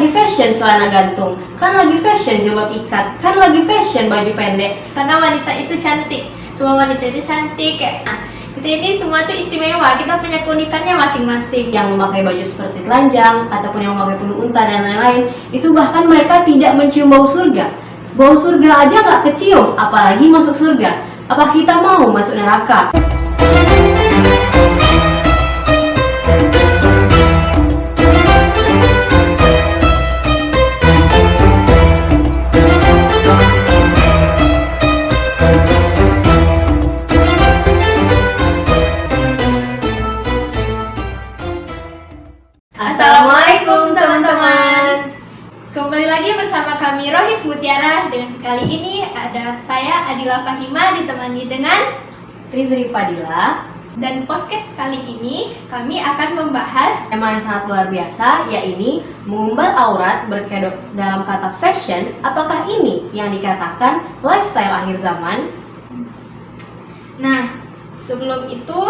lagi fashion celana gantung, kan lagi fashion jilbab ikat, kan lagi fashion baju pendek. Karena wanita itu cantik, semua wanita itu cantik ya. Nah, kita ini semua tuh istimewa, kita punya keunikannya masing-masing. Yang memakai baju seperti telanjang ataupun yang memakai penuh unta dan lain-lain, itu bahkan mereka tidak mencium bau surga. Bau surga aja nggak kecium, apalagi masuk surga. Apa kita mau masuk neraka? Assalamualaikum teman-teman. Kembali lagi bersama kami Rohis Mutiara. Dan kali ini ada saya Adila Fahima ditemani dengan Rizri Fadila. Dan podcast kali ini kami akan membahas Tema yang sangat luar biasa, yaitu mengumbar aurat berkedok dalam kata fashion. Apakah ini yang dikatakan lifestyle akhir zaman? Nah, sebelum itu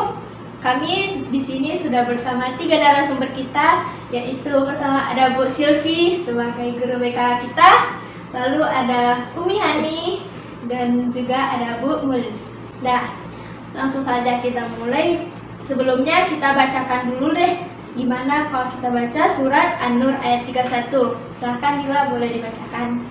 kami di sini sudah bersama 3 narasumber kita, yaitu pertama ada Bu Silvi sebagai guru BK kita, lalu ada Umi Hani, dan juga ada Bu Mul. Nah, langsung saja kita mulai. Sebelumnya kita bacakan dulu deh gimana kalau kita baca surat An-Nur ayat 31. Silahkan Dila, boleh dibacakan.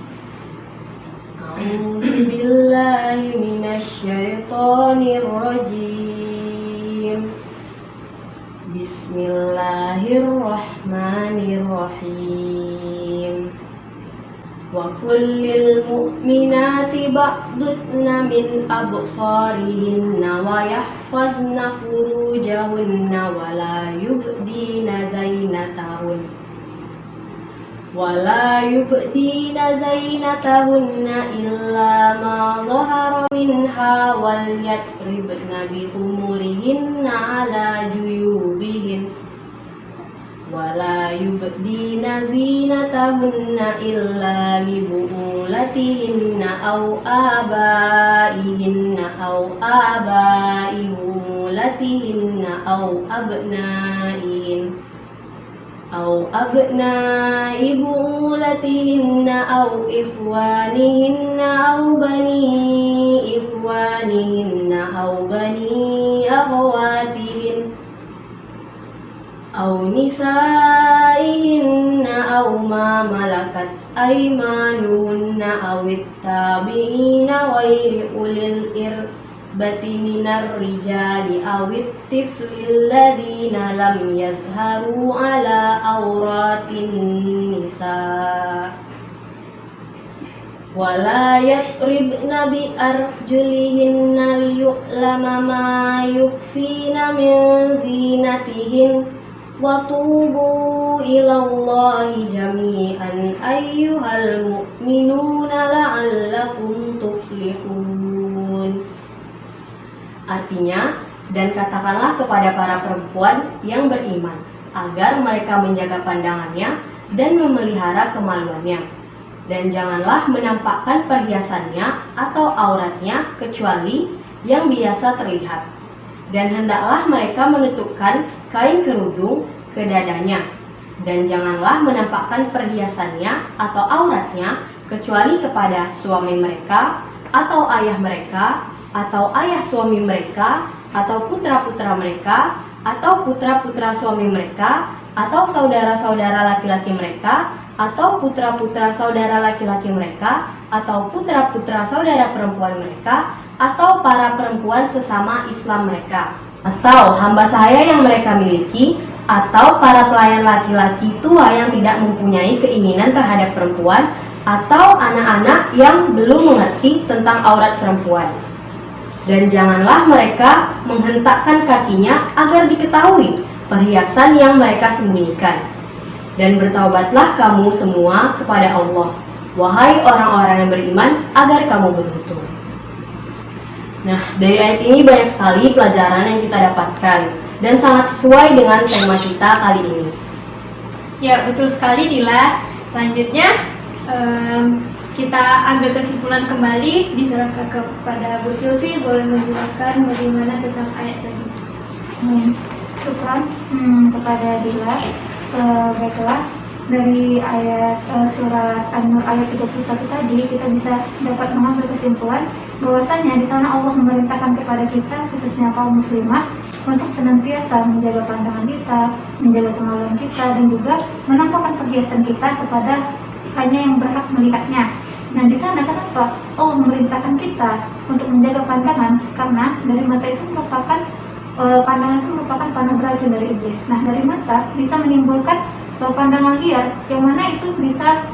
A'udzubillahi minasyaitonirrajim. Bismillahirrahmanirrahim. Wa kullil mu'minati ba'dudna min absarihinna wa yahfazna furujahunna wa la yubdina zainatahunna illa ma zahara minha wal yatribna bi khumurihinna ala juyubihin wa la yubdina zinatahunna illa li bu'ulatihinna aw abaihinna aw abai bu'ulatihinna aw abna'i bu'ulatihinna aw ikhwanihinna aw bani ikhwanihinna aw bani akhwatihin aw nisa'ihinna aw ma malakat aymanuhunna aw ittabi'ina ghairi ulil irbati minar rijali awit tiflil ladina lam yazharu ala auratin nisa wala yatribna bi arjulihinna liyu'lama ma yukfina min zinatihin wa tubu ilallahi jami'an ayyuhal mu'minuna la'allakum tuflihun. Artinya, dan katakanlah kepada para perempuan yang beriman agar mereka menjaga pandangannya dan memelihara kemaluannya, dan janganlah menampakkan perhiasannya atau auratnya kecuali yang biasa terlihat, dan hendaklah mereka menutupkan kain kerudung ke dadanya, dan janganlah menampakkan perhiasannya atau auratnya kecuali kepada suami mereka atau ayah mereka atau ayah suami mereka, atau putra-putra mereka, atau putra-putra suami mereka, atau saudara-saudara laki-laki mereka, atau putra-putra saudara laki-laki mereka, atau putra-putra saudara perempuan mereka, atau para perempuan sesama Islam mereka, atau hamba sahaya yang mereka miliki, atau para pelayan laki-laki tua yang tidak mempunyai keinginan terhadap perempuan, atau anak-anak yang belum mengerti tentang aurat perempuan. Dan janganlah mereka menghentakkan kakinya agar diketahui perhiasan yang mereka sembunyikan. Dan bertaubatlah kamu semua kepada Allah, wahai orang-orang yang beriman, agar kamu beruntung. Nah, dari ayat ini banyak sekali pelajaran yang kita dapatkan dan sangat sesuai dengan tema kita kali ini. Ya, betul sekali Dila. Selanjutnya kita ambil kesimpulan kembali, diserahkan kepada Bu Silvi. Boleh menjelaskan bagaimana tentang ayat tadi? Syukran kepada Dila. Baiklah, dari ayat surat An-Nur ayat 31 tadi kita bisa dapat mengambil kesimpulan bahwasanya di sana Allah memerintahkan kepada kita, khususnya kaum muslimah, untuk senantiasa menjaga pandangan kita, menjaga kemaluan kita, dan juga menampakkan perhiasan kita kepada hanya yang berhak melihatnya. Nah, di sana kenapa Allah memerintahkan kita untuk menjaga pandangan? Karena dari mata itu merupakan pandangan itu merupakan panah beracun dari iblis. Nah, dari mata bisa menimbulkan pandangan liar, yang mana itu bisa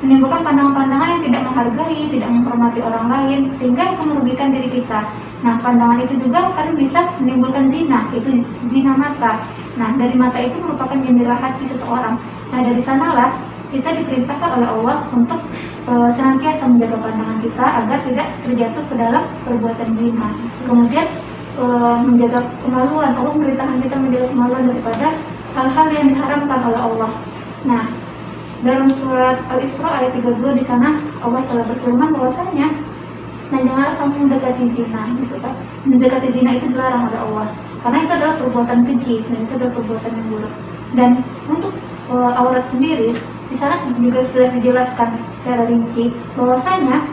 menimbulkan pandangan-pandangan yang tidak menghargai, tidak menghormati orang lain, sehingga itu merugikan diri kita. Nah, pandangan itu juga kan bisa menimbulkan zina, itu zina mata. Nah, dari mata itu merupakan jendela hati seseorang. Nah, dari sanalah kita diperintahkan oleh Allah untuk senantiasa menjaga pandangan kita agar tidak terjatuh ke dalam perbuatan zina. Kemudian menjaga kemaluan, Allah memerintahkan kita menjaga kemaluan daripada hal-hal yang diharamkan oleh Allah. Nah, dalam surat Al-Isra ayat 32 di sana Allah telah berfirman bahwasanya, nah janganlah kamu mendekati zina, gitu kan? Mendekati zina itu dilarang oleh Allah, karena itu adalah perbuatan keji dan itu adalah perbuatan yang buruk. Dan untuk aurat sendiri di sana juga sudah dijelaskan secara rinci bahwasanya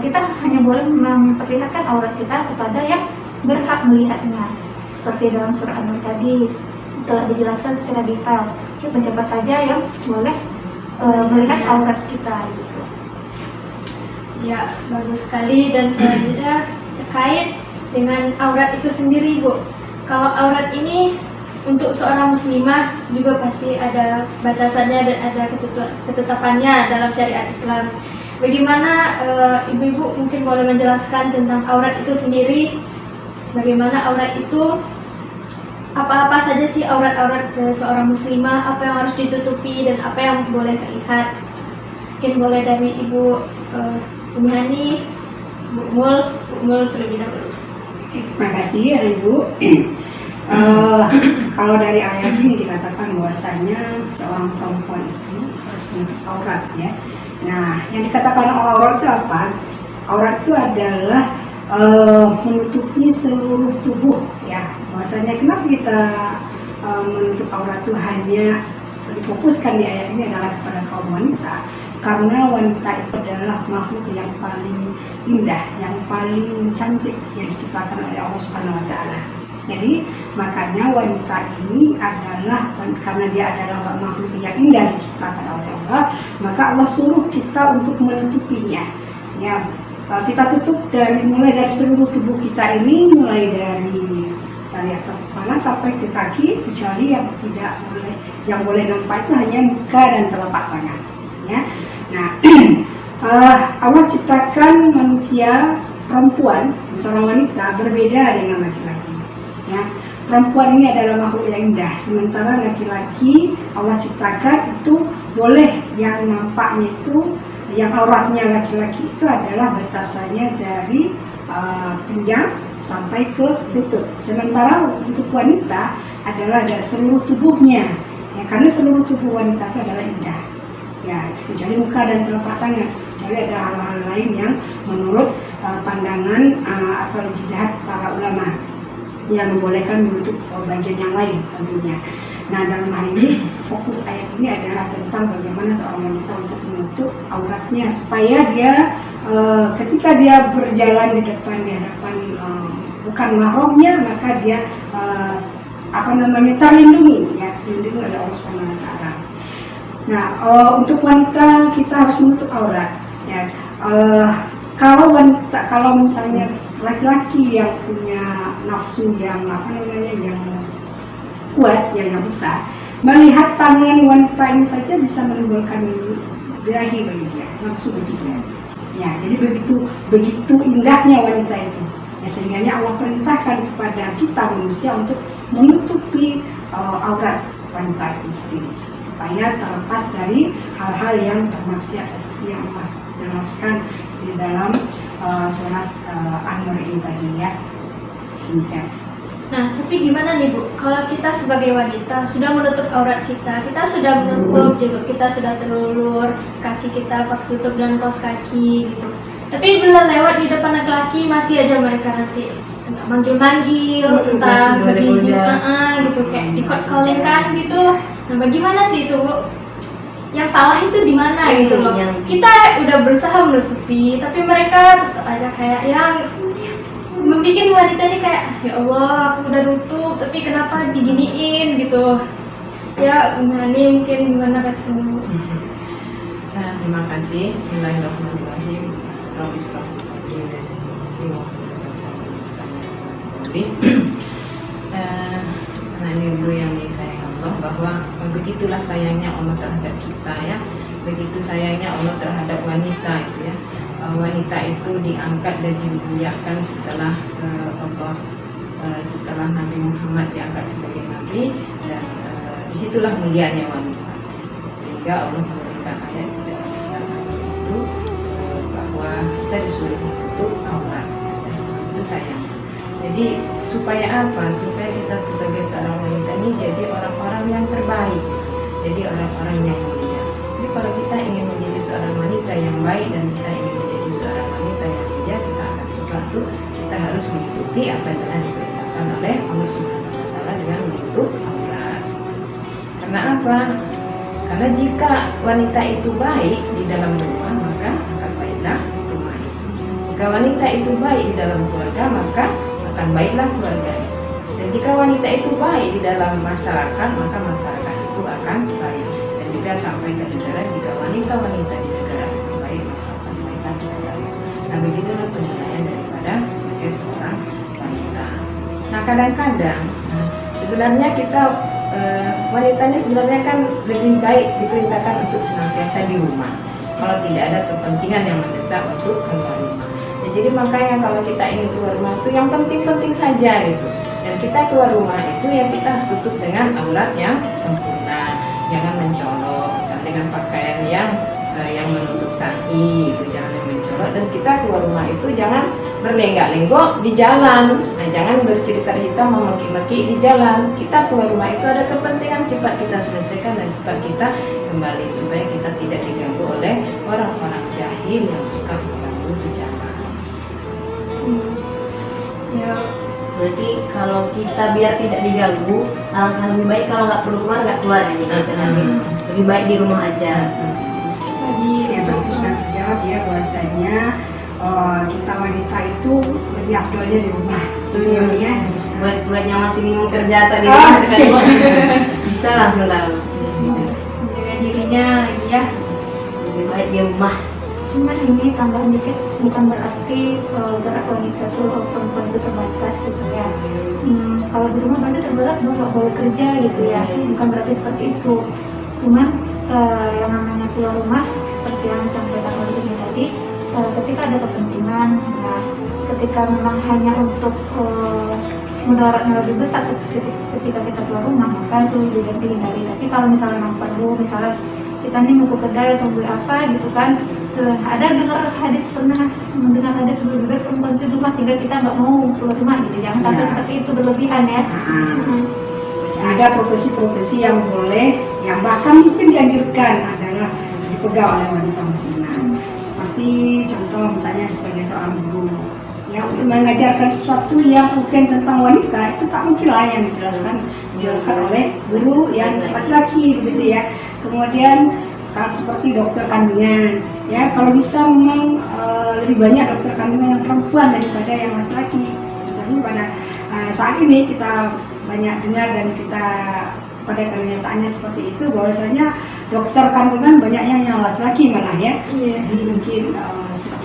kita hanya boleh memperlihatkan aurat kita kepada yang berhak melihatnya, seperti dalam surah An-Nur tadi telah dijelaskan secara detail siapa-siapa saja yang boleh melihat aurat kita gitu. Ya, bagus sekali. Dan selanjutnya terkait dengan aurat itu sendiri, Bu. Kalau aurat ini untuk seorang muslimah juga pasti ada batasannya dan ada ketetapannya dalam syariat Islam. Bagaimana ibu-ibu mungkin boleh menjelaskan tentang aurat itu sendiri? Bagaimana aurat itu, apa-apa saja sih aurat-aurat seorang muslimah, apa yang harus ditutupi dan apa yang boleh terlihat? Mungkin boleh dari Ibu Umi Hani, Bu Mul terlebih dahulu. Terima kasih ya Ibu. Kalau dari ayat ini dikatakan bahwasanya seorang perempuan itu harus menutup aurat ya. Nah, yang dikatakan aurat itu apa? Aurat itu adalah menutupi seluruh tubuh ya. Bahwasanya kenapa kita menutup aurat itu hanya difokuskan di ayat ini adalah kepada kaum wanita, karena wanita itu adalah makhluk yang paling indah, yang paling cantik yang diciptakan oleh Allah Subhanahu wa taala. Jadi makanya wanita ini adalah, karena dia adalah makhluk yang indah diciptakan oleh Allah, maka Allah suruh kita untuk menutupinya ya. Kita tutup mulai dari seluruh tubuh kita ini, mulai dari atas kepala sampai ke kaki, kecuali yang tidak boleh, yang boleh nampak itu hanya muka dan telapak tangan ya. Nah, Allah ciptakan manusia perempuan, seorang wanita berbeda dengan laki-laki ya. Perempuan ini adalah makhluk yang indah, sementara laki-laki Allah ciptakan itu boleh yang nampaknya itu, yang auratnya laki-laki itu adalah batasannya dari pinggang sampai ke lutut. Sementara untuk wanita adalah dari seluruh tubuhnya ya, karena seluruh tubuh wanita itu adalah indah ya, kecuali muka dan telapak tangan, kecuali ada hal-hal lain yang menurut pandangan atau ijtihad para ulama yang membolehkan menutup bagian yang lain tentunya. Nah, dalam hal ini fokus ayat ini adalah tentang bagaimana seorang wanita untuk menutup auratnya supaya dia ketika dia berjalan di hadapan bukan mahramnya, maka dia terlindungi ya, dilindungi oleh Allah Subhanahu wa taala. Nah, untuk wanita kita harus menutup aurat ya. Kalau misalnya laki-laki yang punya nafsu yang yang kuat ya, yang besar, melihat tangan wanita ini saja bisa menimbulkan birahi bagi dia, nafsu bagi dia ya. Jadi begitu indahnya wanita itu ya, sehingga Allah perintahkan kepada kita manusia untuk menutupi aurat wanita itu sendiri supaya terlepas dari hal-hal yang bermaksiat seperti yang Allah jelaskan di dalam surat An-Nur ini tadi ya. Demikian. Nah, tapi gimana nih Bu, kalau kita sebagai wanita sudah menutup aurat kita sudah menutup jilbab kita, sudah terulur, kaki kita pakai tutup dan kaos kaki gitu. Tapi bila lewat di depan laki-laki masih aja mereka nanti entah manggil-manggil, entah begitu, gitu kayak dikot-calling kan gitu. Nah, bagaimana sih itu, Bu? Yang salah itu di mana gitu loh? Kita udah berusaha menutupi, tapi mereka tetap aja kayak yang membuat wanita ini kayak, ya Allah, aku udah nutup, tapi kenapa diginiin gitu? Ya, ini mungkin gimana kasih dulu. Terima kasih. Bismillahirrahmanirrahim. Rabbi shrah li sadri wa yassir li amri wahlul 'uqdatam Nah, ini dulu yang disayang Allah, bahwa begitulah sayangnya Allah terhadap kita ya. Begitu sayangnya Allah terhadap wanita itu ya. Wanita itu diangkat dan dimuliakan setelah Allah, setelah Nabi Muhammad diangkat sebagai nabi, dan disitulah mulianya wanita. Sehingga Allah memberikan ayat di dalam surat itu bahwa kita disuruh menutup aurat. Itu sayang. Jadi supaya apa? Supaya kita sebagai seorang wanita ini jadi orang-orang yang terbaik, jadi orang-orang yang mulia. Jadi kalau kita ingin menjadi seorang wanita yang baik dan kita ingin menjadi seorang wanita yang mulia, kita akan sesuatu, kita harus mengikuti apa yang telah diperintahkan oleh Allah Subhanahu Wa Taala dengan menutup aurat. Karena apa? Karena jika wanita itu baik di dalam rumah, maka akan baiklah rumah itu. Jika wanita itu baik di dalam keluarga, maka akan baiklah keluarga itu. Dan jika wanita itu baik di dalam masyarakat, maka masyarakat itu akan baik. Dan juga sampai ke negara, jika wanita-wanita di negara itu baik, maka akan baiklah negara itu. Nah, begitulah penilaian daripada sebagai seorang wanita. Nah, kadang-kadang sebenarnya kita wanitanya sebenarnya kan lebih baik diperintahkan untuk senantiasa di rumah kalau tidak ada kepentingan yang mendesak untuk keluar rumah. Ya, jadi makanya kalau kita ingin keluar rumah itu yang penting-penting saja gitu. Dan kita keluar rumah itu ya kita tutup dengan aurat yang sempurna, jangan mencolok, misalnya dengan pakaian yang menutup sahi itu jangan yang mencolok. Dan kita keluar rumah itu jangan berlenggak-lenggok di jalan. Nah, jangan bercerita hitam memaki-maki di jalan. Kita keluar rumah itu ada kepentingan, cepat kita selesaikan dan cepat kita kembali supaya kita tidak diganggu oleh orang-orang jahil yang suka mengganggu di jalan. Ya, Berarti kalau kita biar tidak diganggu, alangkah lebih baik kalau nggak perlu keluar, nggak keluar ya nih. Lebih baik di rumah aja. tadi Ya, tadi sudah terjawab ya bahwasanya kita wanita itu lebih afdolnya di rumah. Itu ya. Buat yang masih bingung kerja tadi, bisa langsung tahu. menjaga dirinya lagi ya. Lebih baik di rumah. Cuman ini tambahan dikit, bukan berarti gerak wanita tuh perempuan itu terbatas gitu ya. Kalau di rumah berarti terbatas bahwa nggak boleh kerja gitu ya, bukan berarti seperti itu. Cuman yang namanya keluar rumah seperti yang disampaikan oleh Ibu tadi, ketika ada kepentingan, nah, ketika memang hanya untuk mudaratnya lebih besar ketika kita keluar rumah, maka itu juga dihindari. Tapi kalau misalnya memang perlu, misalnya kita nih mau ke kedai atau beli apa gitu kan, ada dengar hadis, pernah mendengar hadis lebih baik perempuan itu rumah sehingga kita nggak mau keluar rumah gitu. Jangan sampai seperti itu berlebihan ya. Ada profesi-profesi yang boleh, yang bahkan mungkin dianjurkan adalah dipegang oleh wanita muslimah. Seperti contoh misalnya sebagai seorang guru, yang untuk mengajarkan sesuatu yang mungkin tentang wanita itu tak mungkin lah yang dijelaskan oleh guru yang laki-laki begitu ya. Kemudian kalau seperti dokter kandungan, ya kalau bisa memang lebih banyak dokter kandungan yang perempuan daripada yang laki-laki. Tapi pada saat ini kita banyak dengar dan kita pada kenyataannya seperti itu, bahwasanya dokter kandungan banyak yang laki-laki malah ya. Jadi mungkin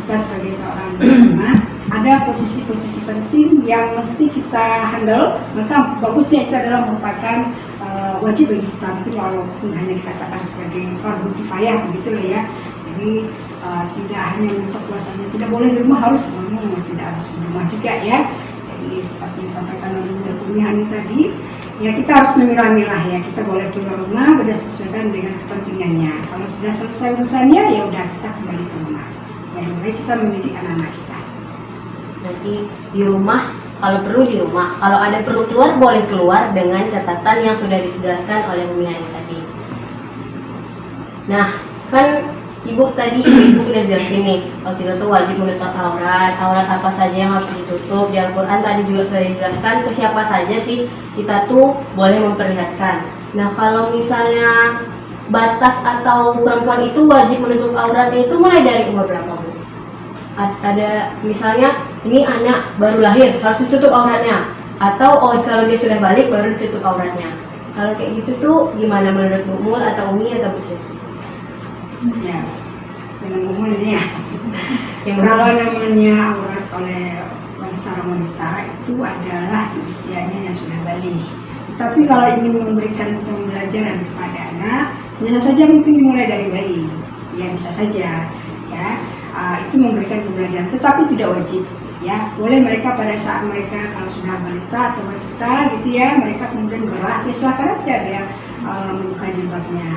kita sebagai seorang muslimah ada posisi-posisi penting yang mesti kita handle, maka bagusnya itu adalah merupakan wajib bagi kita, mungkin walaupun hanya dikatakan sebagai fardu kifayah begitu loh ya. Jadi tidak hanya untuk puasanya tidak boleh di rumah, harus tidak harus di rumah juga ya. Jadi seperti disampaikan oleh Umi Hani tadi, ya kita harus memilah-milah ya, kita boleh keluar rumah berdasarkan dengan kepentingannya. Kalau sudah selesai urusannya ya udah kita kembali ke rumah. Ya lebih baik kita mendidik anak-anak kita. Berarti di rumah, kalau perlu di rumah, kalau ada perlu keluar boleh keluar dengan catatan yang sudah dijelaskan oleh Umi Hani tadi. Nah, kan Ibu udah jelasin nih, kalau kita tuh wajib menutup aurat apa saja yang harus ditutup. Di Al-Quran tadi juga sudah dijelaskan ke siapa saja sih kita tuh boleh memperlihatkan. Nah, kalau misalnya batas atau perempuan itu wajib menutup auratnya itu mulai dari umur berapa, Bu? Ada misalnya ini anak baru lahir harus ditutup auratnya, atau kalau dia sudah balik baru ditutup auratnya. Kalau kayak gitu tuh gimana menurut Bu Mul atau Umi atau Bu Sylvie? Ya, dengan umum ini ya. Yang Kalau namanya aurat oleh seorang wanita itu adalah di usianya yang sudah balik. Tapi kalau ingin memberikan pembelajaran kepada anak, bisa saja mungkin dimulai dari bayi, ya bisa saja, ya itu memberikan pembelajaran, tetapi tidak wajib, ya boleh mereka pada saat mereka kalau sudah balita atau wanita gitu ya, mereka kemudian gerak, ya silakan aja dia membuka jilbabnya.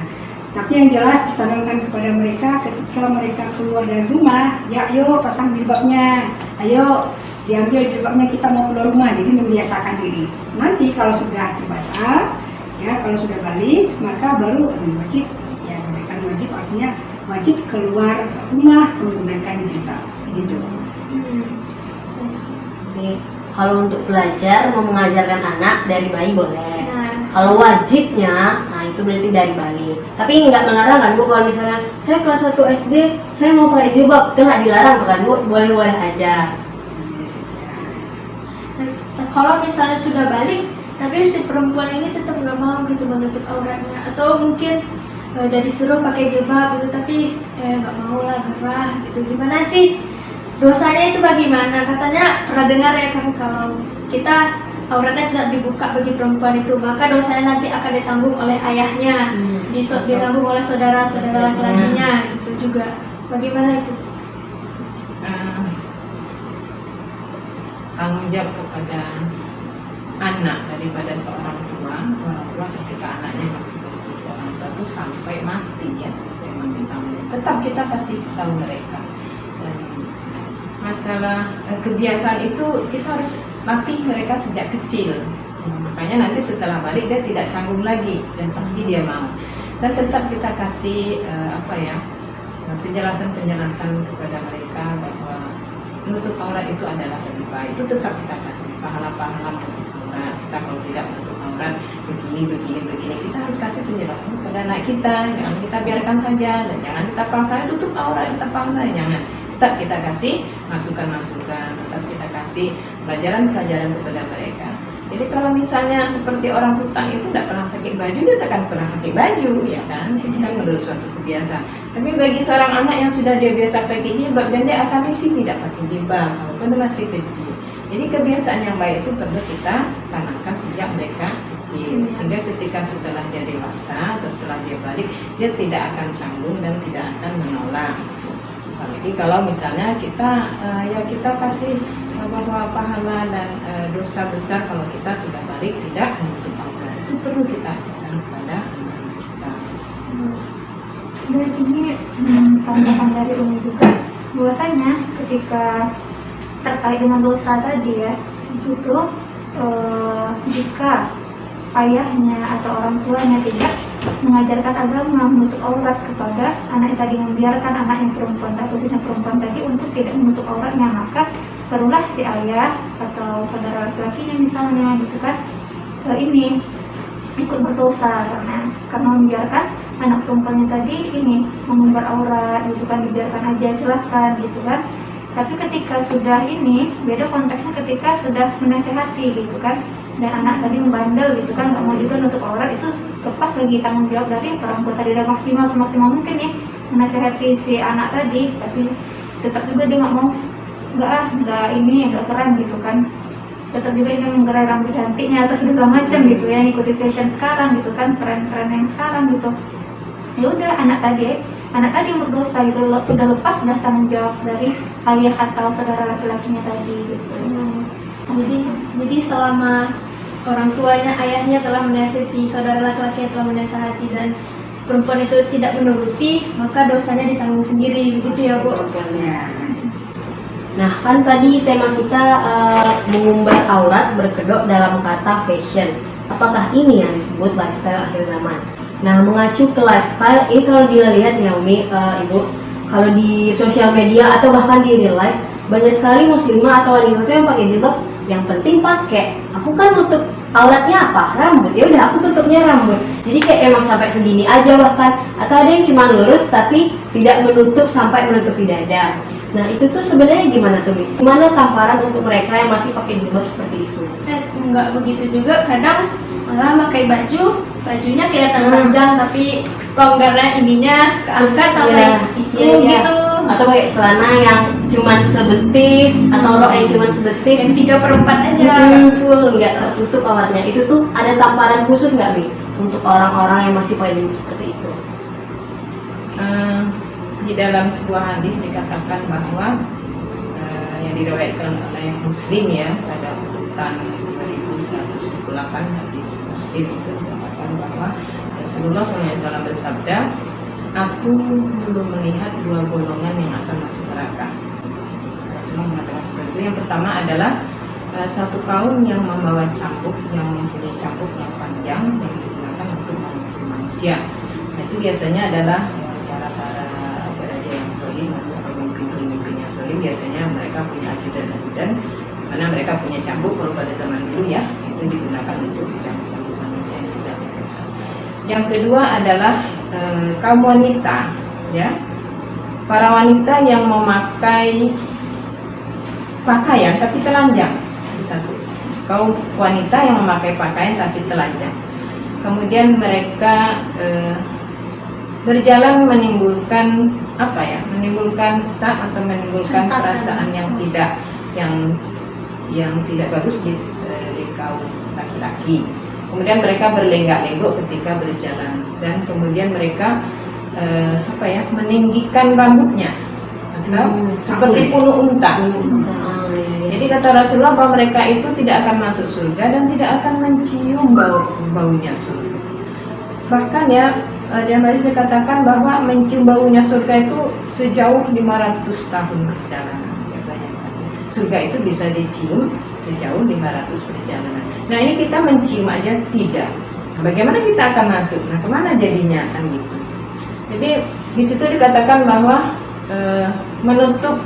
Tapi yang jelas ditanamkan kepada mereka ketika mereka keluar dari rumah, ya ayo pasang jilbabnya, ayo diambil jilbabnya, kita mau keluar rumah, jadi membiasakan diri. Nanti kalau sudah dewasa, ya kalau sudah balik, maka baru wajib, ya memberikan wajib artinya wajib keluar rumah menggunakan jilbab, gitu. Nih, kalau untuk belajar mau mengajarkan anak dari bayi boleh. Nah, Kalau wajibnya, nah itu berarti dari balik. Tapi nggak melarang kan Bu, kalau misalnya saya kelas 1 SD, saya mau pakai jilbab, itu nggak dilarang kan Bu, boleh-boleh aja. kalau misalnya sudah balik, tapi si perempuan ini tetap nggak mau gitu menutup auratnya, atau mungkin udah disuruh pakai jilbab gitu, tapi nggak mau lah, gerah gitu. Gimana sih dosanya itu bagaimana? Katanya pernah dengar ya kan, kalau kita auratnya tidak dibuka bagi perempuan itu, maka dosanya nanti akan ditanggung oleh ayahnya, ditanggung oleh saudara-saudara laki-lakinya gitu juga. Bagaimana itu? Tanggung jawab kepada anak daripada seorang tua, orang tua ketika anaknya masih hidup, orang tua itu sampai mati ya, memang ditanggung. Tetap kita kasih tahu mereka. Dan masalah kebiasaan itu kita harus latih mereka sejak kecil. Makanya nanti setelah balik dia tidak canggung lagi dan pasti dia mau. Dan tetap kita kasih penjelasan-penjelasan kepada mereka bahwa menutup aurat itu adalah lebih baik. Itu tetap kita kasih pahala-pahala menutup aurat. Kita kalau tidak menutup aurat begini. Kita harus kasih penjelasan kepada anak kita. Jangan kita biarkan saja dan jangan kita paksa tutup aurat, kita paksa, jangan. Tetap kita kasih masukan-masukan, tetap kita kasih pelajaran-pelajaran kepada mereka. Jadi kalau misalnya seperti orang hutan itu tidak pernah pakai baju, dia tak akan pernah pakai baju, ya kan? Ini kan menurut suatu kebiasaan. Tapi bagi seorang anak yang sudah dia biasa pakai jilbab dan dia akan risih tidak pakai jilbab, walaupun dia masih kecil. Jadi kebiasaan yang baik itu perlu kita tanamkan sejak mereka kecil, sehingga ketika setelah dia dewasa atau setelah dia balik, dia tidak akan canggung dan tidak akan menolak. Apalagi kalau misalnya kita kasih bahwa pahala dan dosa besar kalau kita sudah balik tidak menutup aurat, itu perlu kita ajarkan kepada anak kita. Dan ini tambahan dari Umi juga, bahwasanya ketika terkait dengan dosa tadi ya, itu jika ayahnya atau orang tuanya tidak mengajarkan agama menutup aurat kepada anak yang tadi, membiarkan anak yang perempuan, khususnya perempuan tadi untuk tidak menutup auratnya, maka barulah si ayah atau saudara laki-lakinya misalnya gitu kan, ini ikut berdosa karena membiarkan anak perempuannya tadi ini mengumbar aurat gitu kan, dibiarkan aja silahkan gitu kan. Tapi ketika sudah ini, beda konteksnya ketika sudah menasehati gitu kan, dan anak tadi membandel gitu kan, nggak mau juga nutup aurat, itu lepas lagi tanggung jawab dari orang tua tadi. Udah semaksimal mungkin nih menasehati si anak tadi, tapi tetap juga dia nggak mau, nggak keren gitu kan, tetap juga ingin menggerai rambut cantiknya atau segala macam gitu ya, ikuti fashion sekarang gitu kan, tren-tren yang sekarang gitu. Ya udah, anak tadi yang berdosa gitu, udah lepas dah tanggung jawab dari ayah atau saudara laki-lakinya tadi gitu. Jadi selama orang tuanya, ayahnya telah menasihati, saudara laki-laki telah menasihati, dan perempuan itu tidak menuruti, maka dosanya ditanggung sendiri, begitu ya Bu? Ya. Nah, kan tadi tema kita mengumbar aurat berkedok dalam kata fashion. Apakah ini yang disebut lifestyle akhir zaman? Nah, mengacu ke lifestyle, ini kalau dilihat ya Umi, Ibu, kalau di sosial media atau bahkan di real life, banyak sekali muslimah atau wanita itu yang pakai jilbab, yang penting pakai. Aku kan nutup auratnya apa? Rambut. Ya udah aku tutupnya rambut. Jadi kayak emang sampai segini aja bahkan. Atau ada yang cuma lurus tapi tidak menutup sampai menutupi dada. Nah itu tuh sebenarnya gimana tuh? Gimana tamparan untuk mereka yang masih pakai jilbab seperti itu? Enggak begitu juga, kadang malah pakai bajunya kelihatan panjang tapi longgarnya ininya keangkat sampai situ gitu. Atau pakai celana yang cuma sebetis atau rok yang cuma sebetis Yang 3/4 aja. full nggak tertutup auratnya. Itu tuh ada tamparan khusus nggak nih untuk orang-orang yang masih pakai jilbab seperti itu? Di dalam sebuah hadis dikatakan bahwa yang diriwayatkan oleh Muslim ya pada urutan 2128 hadis Muslim itu dikatakan bahwa Rasulullah SAW bersabda, aku belum melihat dua golongan yang akan masuk neraka. Rasulullah mengatakan seperti itu. Yang pertama adalah satu kaum yang membawa cambuk, yang mempunyai cambuk yang panjang yang digunakan untuk memukul manusia. Nah, itu biasanya adalah para raja yang zalim atau pemimpin yang zalim. Biasanya mereka punya ajudan, karena mereka punya cambuk. Kalau pada zaman dulu ya itu digunakan untuk cambuk manusia yang tidak biasa. Yang kedua adalah kaum wanita, ya, para wanita yang memakai pakaian tapi telanjang. Satu, kaum wanita yang memakai pakaian tapi telanjang. Kemudian mereka berjalan menimbulkan apa ya? Menimbulkan sak atau menimbulkan perasaan yang tidak bagus di kaum laki-laki. Kemudian mereka berlenggak-lenggok ketika berjalan dan kemudian mereka meninggikan rambutnya atau seperti punu unta. Jadi kata Rasulullah bahwa mereka itu tidak akan masuk surga dan tidak akan mencium baunya surga. Bahkan ya dalam hadis dikatakan bahwa mencium baunya surga itu sejauh 500 tahun perjalanan. Ya, bayangkan. Surga itu bisa dicium sejauh 500 perjalanan. Nah ini kita mencium aja tidak. Nah, bagaimana kita akan masuk? Nah kemana jadinya kan gitu. Jadi di situ dikatakan bahwa menutup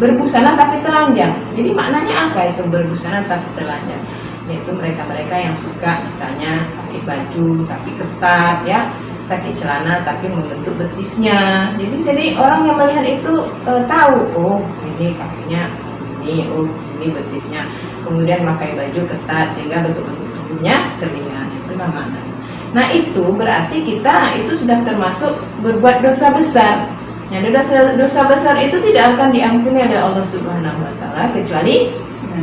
berbusana tapi telanjang. Jadi maknanya apa itu berbusana tapi telanjang? Yaitu mereka-mereka yang suka misalnya pakai baju tapi ketat ya, pakai celana tapi membentuk betisnya. Jadi orang yang melihat itu tahu, oh ini kakinya ini betisnya. Kemudian pakai baju ketat sehingga bentuk-bentuk tubuhnya terlihat. Itu maknanya. Nah itu berarti kita itu sudah termasuk berbuat dosa besar. Nah, dosa besar itu tidak akan diampuni oleh Allah Subhanahu wa taala kecuali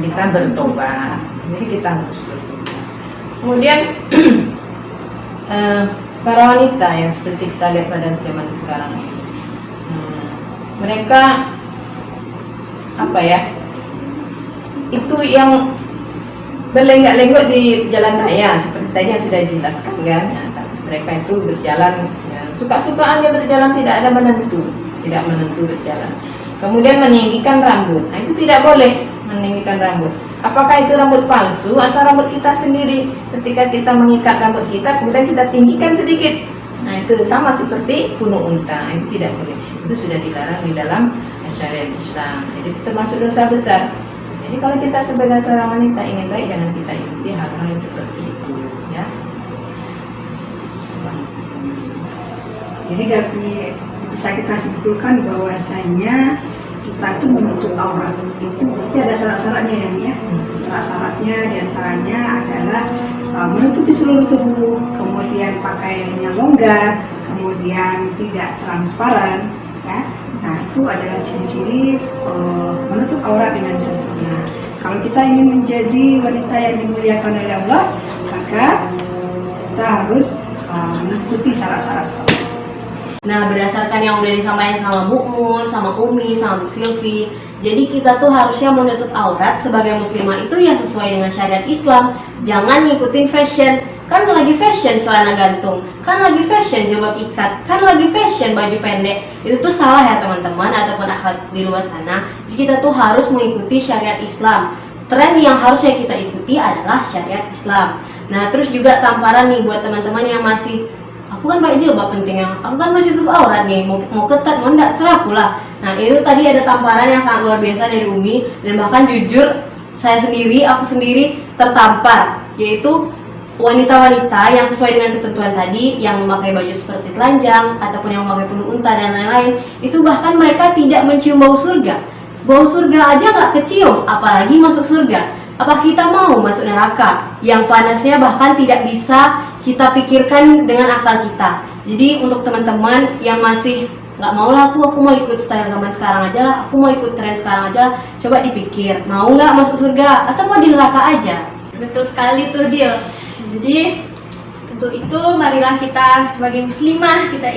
kita bertobat. Jadi kita harus bertobat. Kemudian para wanita yang seperti kita lihat pada zaman sekarang ini. Mereka itu yang berlenggak-lenggok di jalan raya seperti tadi yang sudah dijelaskan kan. Nah, mereka itu berjalan suka-sukaan dia berjalan, tidak menentu berjalan. Kemudian meninggikan rambut. Nah, itu tidak boleh meninggikan rambut. Apakah itu rambut palsu atau rambut kita sendiri? Ketika kita mengikat rambut kita, kemudian kita tinggikan sedikit. Nah, itu sama seperti punu unta. Itu tidak boleh. Itu sudah dilarang di dalam syariat Islam. Jadi itu termasuk dosa besar. Jadi kalau kita sebagai seorang wanita ingin baik, jangan kita ikuti hal-hal yang seperti itu, ya. Jadi bisa kita simpulkan bahwasanya kita itu menutup aurat itu pasti ada syarat-syaratnya ya. Syarat-syaratnya diantaranya adalah menutupi seluruh tubuh, kemudian pakaiannya longgar, kemudian tidak transparan, ya. Nah itu adalah ciri-ciri menutup aurat dengan sempurna. Kalau kita ingin menjadi wanita yang dimuliakan oleh Allah, maka kita harus mengikuti syarat-syarat seperti itu. Nah, berdasarkan yang udah disampaikan sama Bu Mul, sama Umi, sama Bu Silvi, jadi kita tuh harusnya menutup aurat sebagai muslimah itu yang sesuai dengan syariat Islam. Jangan ngikutin fashion. Kan lagi fashion celana gantung, kan lagi fashion jilbab ikat, kan lagi fashion baju pendek. Itu tuh salah ya teman-teman ataupun akhlak di luar sana. Jadi kita tuh harus mengikuti syariat Islam. Tren yang harusnya kita ikuti adalah syariat Islam. Nah, terus juga tamparan nih buat teman-teman yang masih, aku kan pakai jilbab pentingnya, aku kan masih tutup aurat nih, mau ketat, mau enggak, serah pula. Nah itu tadi ada tamparan yang sangat luar biasa dari Umi, dan bahkan jujur aku sendiri tertampar, yaitu wanita-wanita yang sesuai dengan ketentuan tadi, yang memakai baju seperti telanjang ataupun yang memakai penuh unta dan lain-lain, itu bahkan mereka tidak mencium bau surga. Bau surga aja nggak kecium, apalagi masuk surga. Apa kita mau masuk neraka yang panasnya bahkan tidak bisa kita pikirkan dengan akal kita? Jadi untuk teman-teman yang masih nggak mau lah, aku mau ikut style zaman sekarang aja lah, aku mau ikut tren sekarang aja lah, coba dipikir, mau nggak masuk surga atau mau di neraka aja? Betul sekali tuh Dil. Jadi untuk itu marilah kita sebagai muslimah kita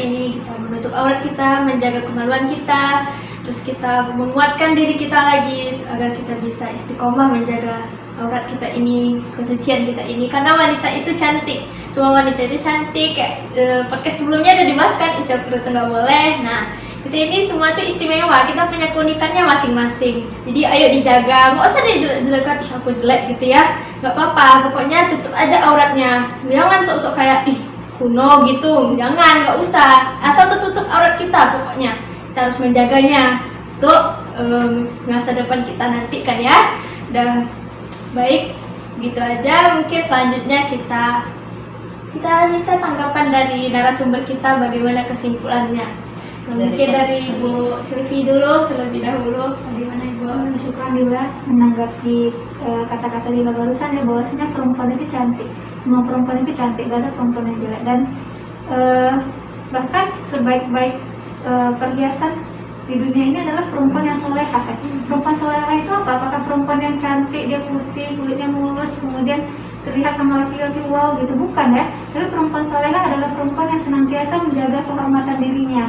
menutup aurat kita, menjaga kemaluan kita, terus kita menguatkan diri kita lagi agar kita bisa istiqomah menjaga aurat kita ini, kesucian kita ini, karena wanita itu cantik. Semua wanita itu cantik. Kayak podcast sebelumnya udah dibahaskan isya perut nggak boleh. Nah, kita ini semua tuh istimewa, kita punya keunikannya masing-masing. Jadi ayo dijaga, nggak usah dijelek-jelekan, aku jelek gitu ya, nggak apa-apa. Pokoknya tutup aja auratnya, jangan sok-sok kayak kuno gitu, jangan, nggak usah. Asal tertutup aurat kita, pokoknya kita harus menjaganya untuk masa depan kita nanti kan ya. Udah baik, gitu aja. Mungkin selanjutnya kita minta tanggapan dari narasumber kita, bagaimana kesimpulannya. Mungkin dari Bu Silvi dulu terlebih dahulu, bagaimana Ibu? Syukran juga menanggapi kata-kata Lila barusan ya, bahwasanya perempuan itu cantik, semua perempuan itu cantik, gak ada perempuan yang jelek. Dan bahkan sebaik-baik perhiasan di dunia ini adalah perempuan yang solehah. Perempuan solehah itu apa? Apakah perempuan yang cantik, dia putih, kulitnya mulus, kemudian terlihat sama laki-laki wow gitu? Bukan ya. Tapi perempuan solehah adalah perempuan yang senantiasa menjaga kehormatan dirinya.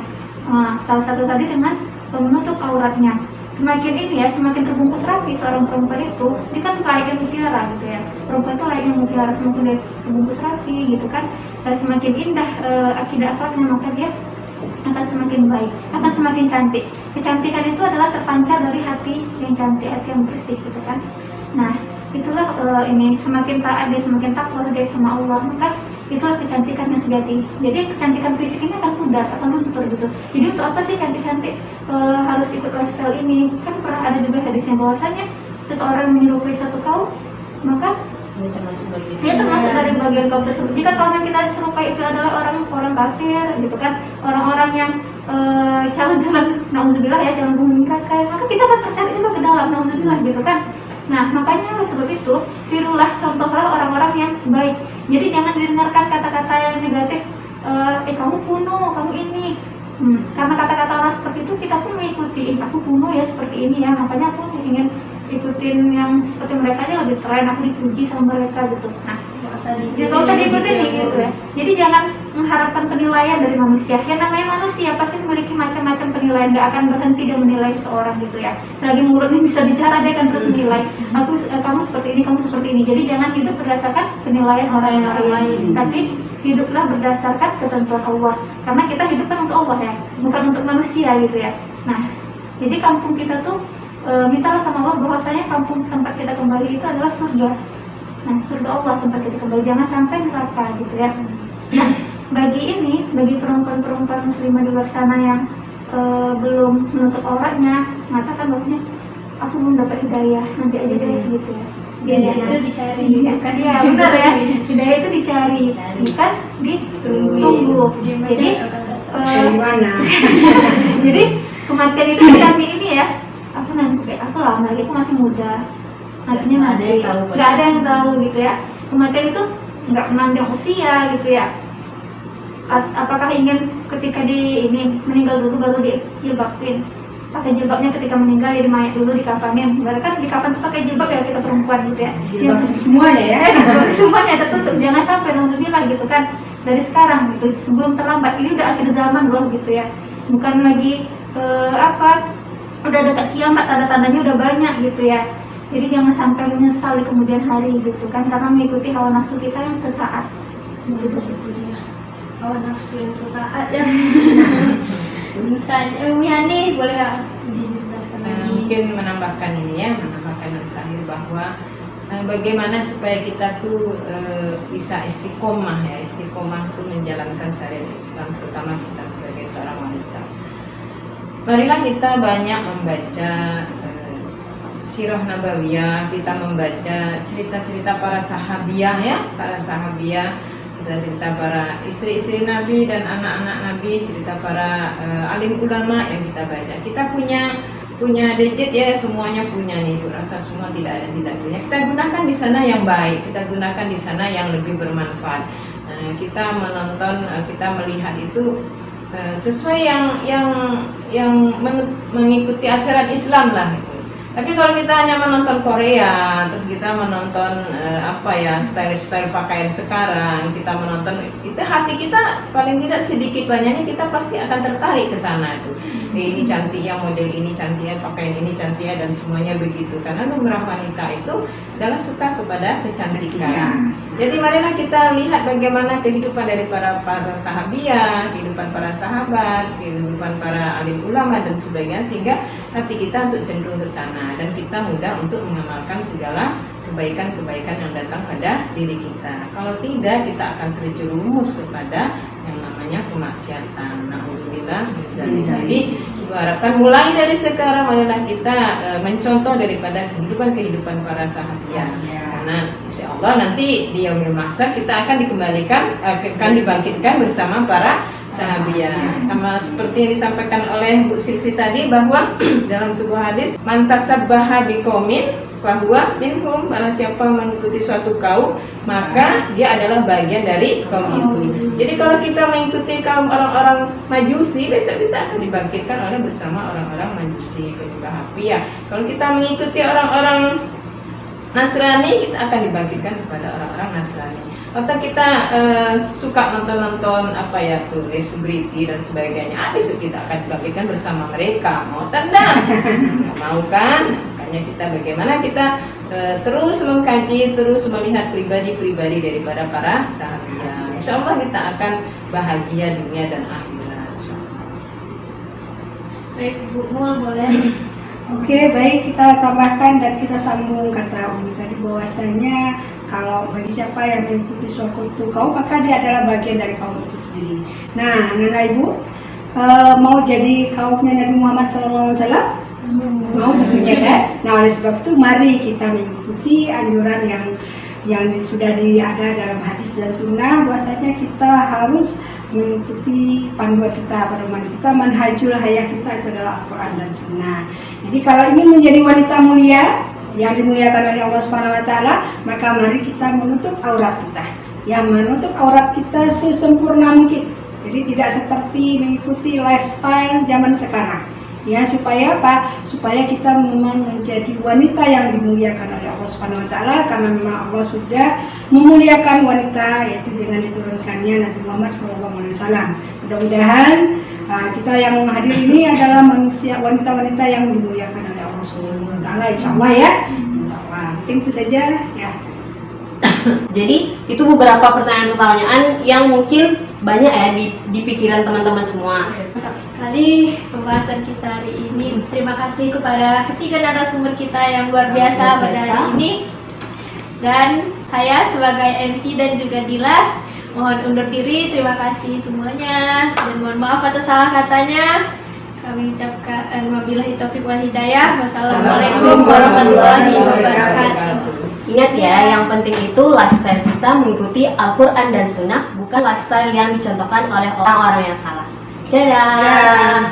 Salah satu tadi dengan menutup auratnya. Semakin semakin terbungkus rapi seorang perempuan itu, dia kan layaknya mutiara gitu ya. Perempuan itu layaknya mutiara, semakin dia terbungkus rapi gitu kan, dan semakin indah akidah akhlaknya, maka dia akan semakin baik, akan semakin cantik. Kecantikan itu adalah terpancar dari hati yang cantik, hati yang bersih gitu kan. Nah, itulah semakin taat dia, semakin takwa dia sama Allah, maka itulah kecantikan yang sejati. Jadi kecantikan fisik ini akan pudar, akan luntur gitu. Jadi untuk apa sih cantik-cantik harus ikut lifestyle ini? Kan pernah ada juga hadisnya bahwasanya seseorang menyerupai satu kaum, maka dia termasuk dari bagian kaum tersebut. Jika kaum yang kita serupai itu adalah orang kafir gitu kan, orang-orang yang jalan-jalan nauzubillah ya, jalan bumi neraka, maka kita akan terseret juga ke dalam nauzubillah gitu kan. Nah, makanya oleh sebab itu tirulah, contohlah orang-orang yang baik. Jadi jangan didengarkan kata-kata yang negatif, kamu kuno, kamu ini. Karena kata-kata orang seperti itu kita pun mengikuti, aku kuno ya seperti ini ya, makanya aku ingin ikutin yang seperti mereka aja, lebih keren, aku dipuji sama mereka gitu. Nah, nggak usah diikutin gitu ya. Jadi jangan mengharapkan penilaian dari manusia. Yang namanya manusia pasti memiliki macam-macam penilaian, nggak akan berhenti dia menilai seseorang gitu ya. Selagi mulutnya bisa bicara, dia akan terus menilai. Kamu seperti ini, kamu seperti ini. Jadi jangan hidup berdasarkan penilaian orang lain, tapi hiduplah berdasarkan ketentuan Allah. Karena kita hidup kan untuk Allah ya, bukan untuk manusia gitu ya. Nah, jadi kampung kita tuh mintalah sama Allah bahwasanya kampung tempat kita kembali itu adalah surga. Nah, surga Allah tempat kita kembali, jangan sampai neraka gitu ya. Nah, bagi perempuan-perempuan muslimah di luar sana yang belum menutup auratnya, mengatakan bahwasanya aku belum dapat hidayah, nanti aja deh gitu ya. Hidayah itu dicari, bukan ya, benar ya. Hidayah itu dicari, bukan ditunggu. Jadi mana? jadi kematian itu bukan di ini ya. Aku lama lagi, aku masih muda, nantinya nanti nggak ada yang tahu gitu ya. Kematian itu nggak menandang usia gitu ya. Apakah ingin ketika meninggal dulu baru dijilbabin, pakai jilbabnya ketika meninggal, jadi mayat dulu dikafanin. Kan di kafan tuh pakai jilbab ya kita perempuan gitu ya. Jilbab semuanya ya. Semuanya tertutup, jangan sampai nauzubillah gitu kan. Dari sekarang gitu, sebelum terlambat. Ini udah akhir zaman loh gitu ya. Bukan lagi udah dekat kiamat, tanda-tandanya udah banyak gitu ya. Jadi jangan sampai menyesal di kemudian hari gitu kan, karena mengikuti hawa nafsu kita yang sesaat. Gitu dia. Hawa nafsu yang sesaat ya. Misalnya Umi boleh dijelaskan lagi? Mungkin menambahkan yang terakhir bahwa bagaimana supaya kita tuh bisa istiqomah ya. Istiqomah itu menjalankan syariat Islam, terutama kita sebagai seorang wanita. Marilah kita banyak membaca sirah nabawiyah, kita membaca cerita-cerita para sahabiah ya, para sahabiah, cerita-cerita para istri-istri Nabi dan anak-anak Nabi, cerita para alim ulama yang kita baca. Kita punya gadget ya, semuanya punya nih, Ibu rasa semua tidak ada yang tidak punya. Kita gunakan di sana yang baik, kita gunakan di sana yang lebih bermanfaat. Kita menonton, kita melihat itu sesuai yang mengikuti ajaran Islam lah itu. Tapi kalau kita hanya menonton Korea, terus kita menonton style-style pakaian sekarang, kita menonton, itu hati kita paling tidak sedikit banyaknya kita pasti akan tertarik ke sana itu. Ini cantik ya, model ini cantik ya, pakaian ini cantik ya, dan semuanya begitu. Karena lumrah wanita itu adalah suka kepada kecantikan. Jadi marilah kita lihat bagaimana kehidupan dari para sahabiah, kehidupan para sahabat, kehidupan para alim ulama dan sebagainya, sehingga hati kita untuk cenderung ke sana. Dan kita mudah untuk mengamalkan segala kebaikan-kebaikan yang datang pada diri kita. Kalau tidak, kita akan terjerumus kepada yang namanya kemaksiatan. Na'udzubillah. Jadi Ibu harapkan mulai dari sekarang marilah kita mencontoh daripada kehidupan para sahabat. Karena insya Allah nanti di yaumil mahsyar kita akan dibangkitkan bersama para sahabiah. Sama seperti yang disampaikan oleh Bu Silvi tadi, bahwa dalam sebuah hadis, man tasabbaha biqaumin fahuwa minhum, barang siapa mengikuti suatu kaum maka dia adalah bagian dari kaum itu. Jadi kalau kita mengikuti kaum orang-orang Majusi, besok kita akan dibangkitkan bersama orang-orang Majusi, penyembah api ya. Kalau kita mengikuti orang-orang Nasrani, kita akan dibangkitkan kepada orang-orang Nasrani. Atau kita suka nonton-nonton selebriti dan sebagainya, besok kita akan dibangkitkan bersama mereka. Mau tanda? Mau kan? Makanya kita bagaimana kita terus mengkaji, terus melihat pribadi-pribadi daripada para sahabat. Insya Allah kita akan bahagia dunia dan akhirat. Baik, Bu Mul, boleh. Oke, baik, kita tambahkan dan kita sambung kata Umi tadi, bahwasanya kalau bagi siapa yang mengikuti suatu kaum maka dia adalah bagian dari kaum itu sendiri. Nah, Nana Ibu mau jadi kaumnya Nabi Muhammad SAW? Mau tentunya kan? Nah, oleh sebab itu mari kita mengikuti anjuran yang sudah ada dalam hadis dan sunnah, bahwasanya kita harus mengikuti panduan kita, pedoman kita, manhajul hayah kita itu adalah Al-Quran dan Sunnah. Jadi kalau ingin menjadi wanita mulia yang dimuliakan oleh Allah Subhanahu Wa Taala, maka mari kita menutup aurat kita, yang menutup aurat kita sesempurna mungkin. Jadi tidak seperti mengikuti lifestyle zaman sekarang. Ya, supaya apa? Supaya kita memang menjadi wanita yang dimuliakan oleh Allah Subhanahu Wa Taala, karena memang Allah sudah memuliakan wanita yaitu dengan diturunkannya Nabi Muhammad SAW. Mudah-mudahan kita yang hadir ini adalah wanita-wanita yang dimuliakan oleh Allah Subhanahu Wa Taala, insya Allah ya. Insya Allah. Mungkin itu saja ya. Jadi itu beberapa pertanyaan-pertanyaan yang mungkin banyak ya di pikiran teman-teman semua. Mantap sekali pembahasan kita hari ini. Terima kasih kepada ketiga narasumber kita yang luar biasa pada hari ini. Dan saya sebagai MC dan juga Dila mohon undur diri. Terima kasih semuanya dan mohon maaf atas salah katanya. Kami ucapkan wabillahi taufiq wal hidayah. Wassalamualaikum warahmatullahi wabarakatuh. Ingat ya, yang penting itu lifestyle kita mengikuti Al-Quran dan Sunnah, bukan lifestyle yang dicontohkan oleh orang-orang yang salah. Dadah.